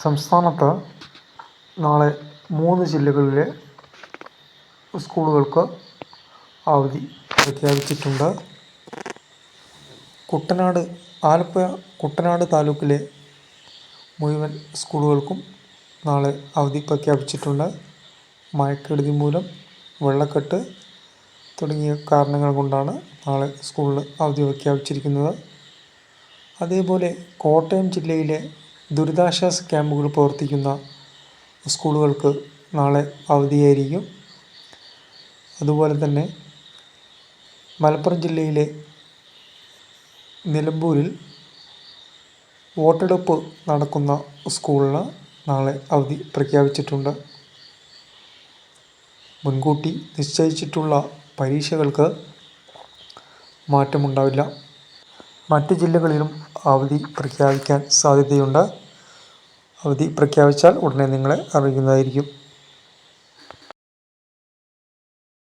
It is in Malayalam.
സംസ്ഥാനത്ത് നാളെ 3 ജില്ലകളിലെ സ്കൂളുകൾക്ക് അവധി പ്രഖ്യാപിച്ചിട്ടുണ്ട്. ആലപ്പുഴ കുട്ടനാട് താലൂക്കിലെ മുഴുവൻ സ്കൂളുകൾക്കും നാളെ അവധി പ്രഖ്യാപിച്ചിട്ടുണ്ട്. മഴക്കെടുതി മൂലം വെള്ളക്കെട്ട് തുടങ്ങിയ കാരണങ്ങൾ കൊണ്ടാണ് നാളെ സ്കൂളിൽ അവധി പ്രഖ്യാപിച്ചിരിക്കുന്നത്. അതേപോലെ കോട്ടയം ജില്ലയിലെ ദുരിതാശ്വാസ ക്യാമ്പുകൾ പ്രവർത്തിക്കുന്ന സ്കൂളുകൾക്ക് നാളെ അവധിയായിരിക്കും. അതുപോലെ തന്നെ മലപ്പുറം ജില്ലയിലെ നിലമ്പൂരിൽ വോട്ടെടുപ്പ് നടക്കുന്ന സ്കൂളിന് നാളെ അവധി പ്രഖ്യാപിച്ചിട്ടുണ്ട്. മുൻകൂട്ടി നിശ്ചയിച്ചിട്ടുള്ള പരീക്ഷകൾക്ക് മാറ്റമുണ്ടാവില്ല. മറ്റ് ജില്ലകളിലും അവധി പ്രഖ്യാപിക്കാൻ സാധ്യതയുണ്ട്. അവധി പ്രഖ്യാപിച്ചാൽ ഉടനെ നിങ്ങളെ അറിയിക്കുന്നതായിരിക്കും.